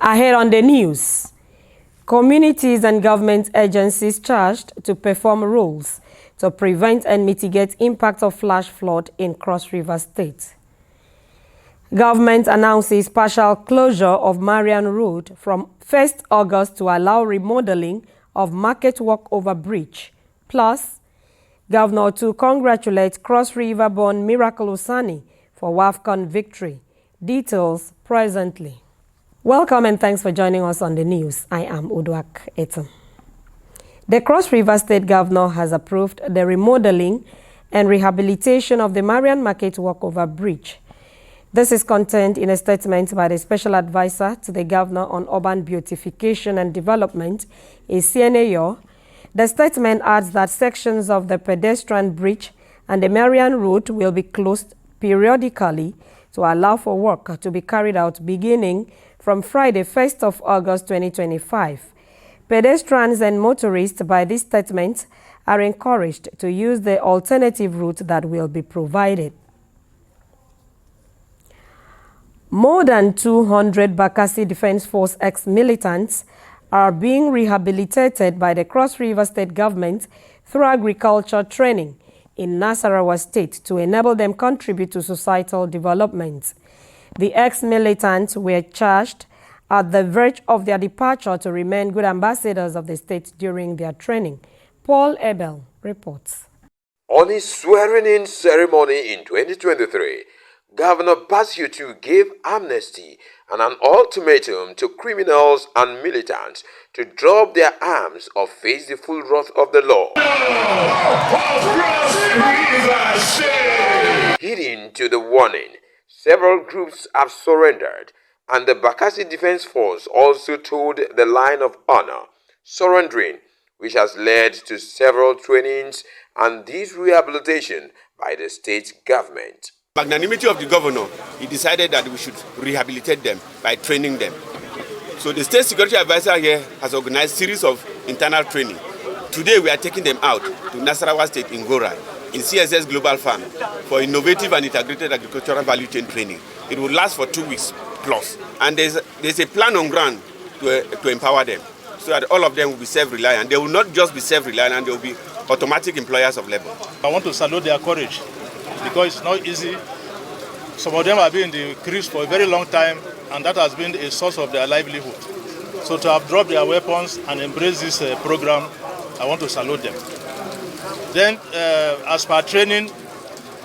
Ahead on the news, communities and government agencies charged to perform rules to prevent and mitigate impact of flash flood in Cross River State. Government announces partial closure of Marian Road from 1st August to allow remodeling of Market Walkover Bridge. Plus, Governor to congratulate Cross River-born Miracle Usani for WAFCON victory. Details presently. Welcome and thanks for joining us on the news. I am Uduak Etum. The Cross River State Governor has approved the remodeling and rehabilitation of the Marian Market Walkover Bridge. This is contained in a statement by the Special Advisor to the Governor on Urban Beautification and Development, Isiene. The statement adds that sections of the pedestrian bridge and the Marian Road will be closed periodically to allow for work to be carried out beginning from Friday, 1st of August 2025. Pedestrians and motorists by this statement are encouraged to use the alternative route that will be provided. More than 200 Bakassi Defense Force ex-militants are being rehabilitated by the Cross River State Government through agriculture training in Nasarawa State to enable them contribute to societal development. The ex-militants were charged at the verge of their departure to remain good ambassadors of the state during their training. Paul Abel reports. On his swearing-in ceremony in 2023, Governor Basiutu gave amnesty and an ultimatum to criminals and militants to drop their arms or face the full wrath of the law. Heeding to the warning, several groups have surrendered, and the Bakassi Defense Force also toed the line of honor, surrendering, which has led to several trainings and this rehabilitation by the state government. Magnanimity of the governor, he decided that we should rehabilitate them by training them. So the state security advisor here has organized a series of internal training. Today we are taking them out to Nasarawa State in Gora, in CSS Global Farm, for innovative and integrated agricultural value chain training. It will last for 2 weeks plus. And there's a plan on ground to empower them, so that all of them will be self-reliant. They will not just be self-reliant, and they will be automatic employers of labor. I want to salute their courage, because it's not easy. Some of them have been in the creeks for a very long time, and that has been a source of their livelihood. So to have dropped their weapons and embrace this program, I want to salute them. Then, as per training,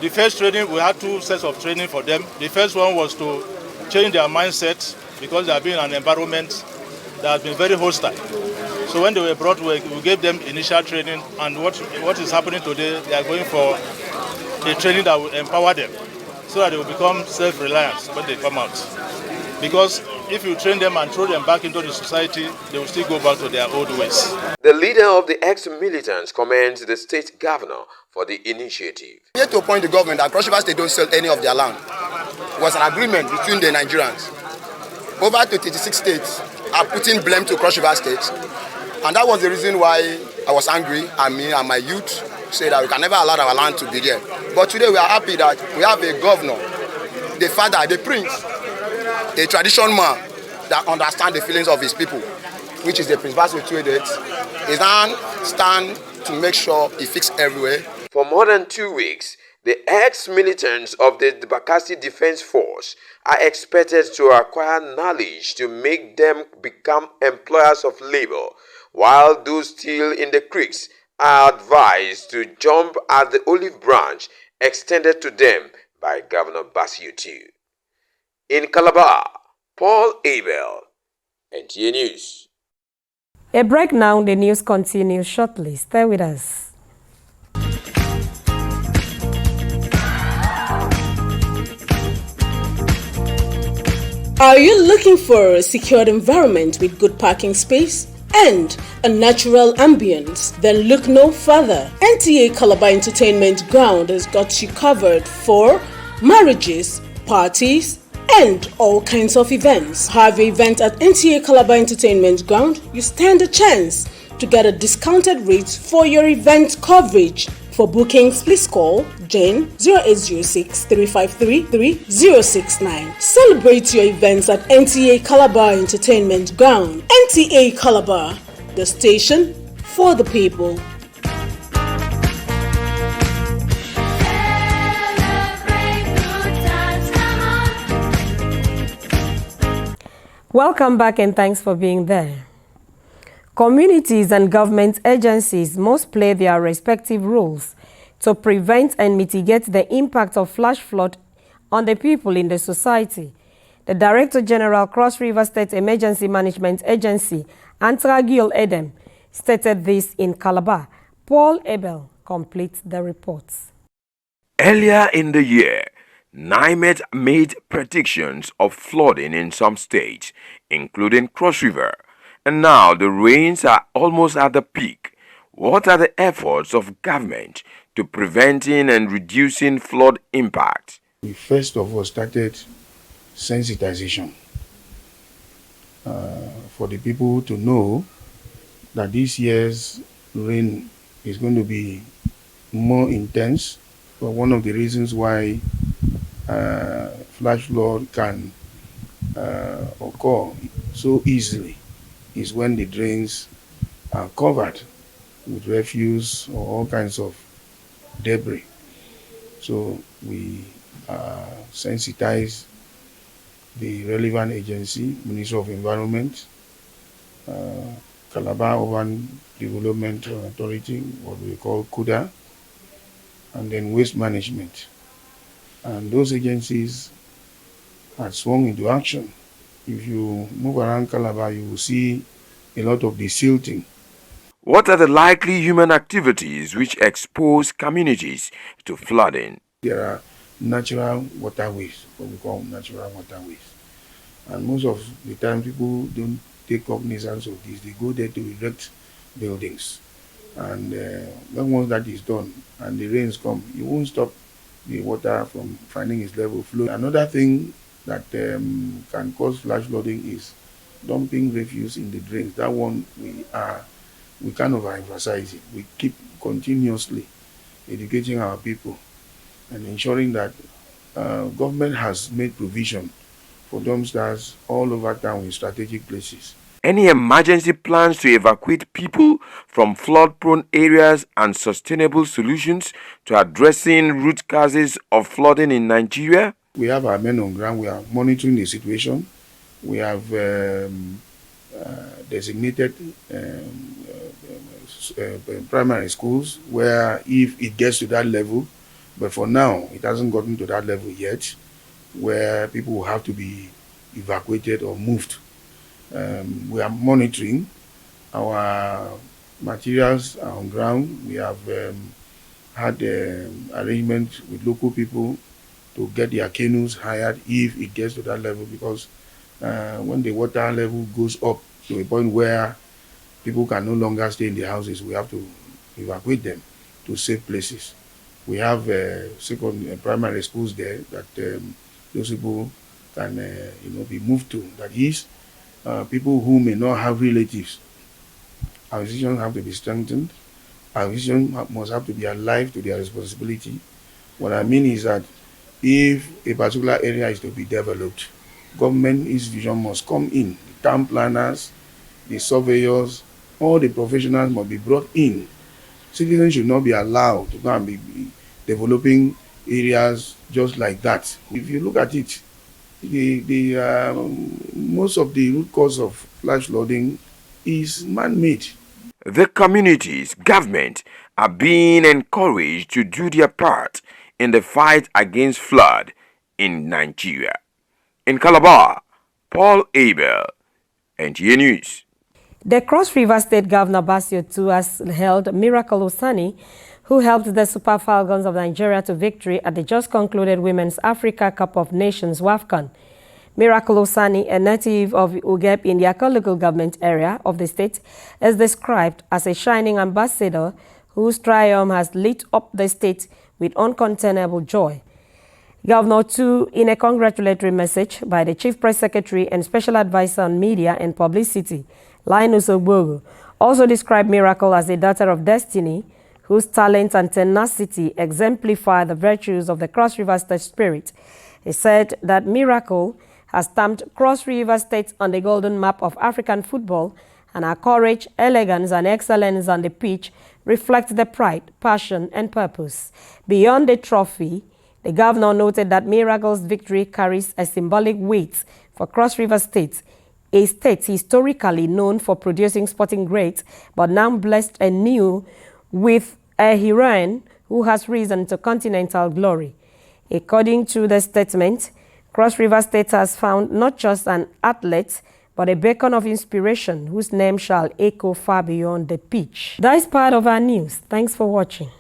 the first training, we had 2 sets of training for them. The first one was to change their mindset, because they have been in an environment that has been very hostile. So when they were brought, we gave them initial training, and what is happening today, they are going for a training that will empower them so that they will become self-reliant when they come out. Because if you train them and throw them back into the society, they will still go back to their old ways. The leader of the ex-militants commends the state governor for the initiative. We had to appoint the government that Cross River State don't sell any of their land. It was an agreement between the Nigerians. Over to 36 states are putting blame to Cross River State. And that was the reason why I was angry, and me and my youth said that we can never allow our land to be there. But today we are happy that we have a governor, the father, the prince, a tradition man that understands the feelings of his people, which is the Prince Basiutu. Is now stand to make sure he fixes everywhere. For more than 2 weeks, the ex-militants of the Bakassi Defense Force are expected to acquire knowledge to make them become employers of labor, while those still in the creeks are advised to jump at the olive branch extended to them by Governor Basiutu. In Calabar, Paul Abel, Nta News. A break now, the news continues shortly. Stay with us. Are you looking for a secured environment with good parking space and a natural ambience? Then look no further. Nta Calabar Entertainment Ground has got you covered for marriages, parties, and all kinds of events. Have your event at Nta Calabar Entertainment Ground, you stand a chance to get a discounted rate for your event coverage. For bookings, please call Jane 0806 353 3069. Celebrate your events at Nta Calabar Entertainment Ground. Nta Calabar, the station for the people. Welcome back and thanks for being there. Communities and government agencies must play their respective roles to prevent and mitigate the impact of flash flood on the people in the society. The Director General, Cross River State Emergency Management Agency, Nta stated this in Calabar. Paul Abel completes the reports. Earlier in the year, NIMET made predictions of flooding in some states, including Cross River, and now the rains are almost at the peak. What are the efforts of government to preventing and reducing flood impact? We first of all started sensitization for the people to know that this year's rain is going to be more intense. But one of the reasons why flash flood can occur so easily is when the drains are covered with refuse or all kinds of debris. So we sensitize the relevant agency, Ministry of Environment, Calabar Urban Development Authority, what we call CUDA, and then Waste Management. And those agencies had swung into action. If you move around Calabar, you will see a lot of desilting. What are the likely human activities which expose communities to flooding? There are natural waterways, what we call natural waterways. And most of the time, people don't take cognizance of this. They go there to erect buildings. And when once that is done and the rains come, you won't stop the water from finding its level flow. Another thing that can cause flash flooding is dumping refuse in the drains. That one we kind of emphasize it. We keep continuously educating our people and ensuring that government has made provision for dumpsters all over town in strategic places. Any emergency plans to evacuate people from flood-prone areas and sustainable solutions to addressing root causes of flooding in Nigeria? We have our men on ground. We are monitoring the situation. We have designated primary schools where if it gets to that level, but for now it hasn't gotten to that level yet, where people will have to be evacuated or moved. We are monitoring. Our materials are on ground. We have had arrangements with local people to get their canoes hired if it gets to that level, because when the water level goes up to a point where people can no longer stay in their houses, we have to evacuate them to safe places. We have primary schools there that those people can be moved to. That is, people who may not have relatives. Our institutions have to be strengthened. Our institutions must have to be alive to their responsibility. What I mean is that if a particular area is to be developed, government institutions must come in. The town planners, the surveyors, all the professionals must be brought in. Citizens should not be allowed to go and be developing areas just like that. If you look at it, most of the root cause of flash flooding is man-made. The communities, government are being encouraged to do their part in the fight against flood in Nigeria. In Calabar, Paul Abel, NTA News. The Cross River State Governor Basio II has hailed Miracle Osani, who helped the Super Falcons of Nigeria to victory at the just concluded Women's Africa Cup of Nations WAFCON. Miracle Osani, a native of Ugep in the Akko local government area of the state, is described as a shining ambassador whose triumph has lit up the state with uncontainable joy. Governor II, in a congratulatory message by the Chief Press Secretary and Special Advisor on Media and Publicity, Linus Ogbogu, also described Miracle as a daughter of destiny, whose talent and tenacity exemplify the virtues of the Cross River State spirit. He said that Miracle has stamped Cross River State on the golden map of African football, and her courage, elegance, and excellence on the pitch reflect the pride, passion, and purpose. Beyond the trophy, the governor noted that Miracle's victory carries a symbolic weight for Cross River State, a state historically known for producing sporting greats, but now blessed anew with a heroine who has risen to continental glory. According to the statement, Cross River State has found not just an athlete, but a beacon of inspiration whose name shall echo far beyond the pitch. That is part of our news. Thanks for watching.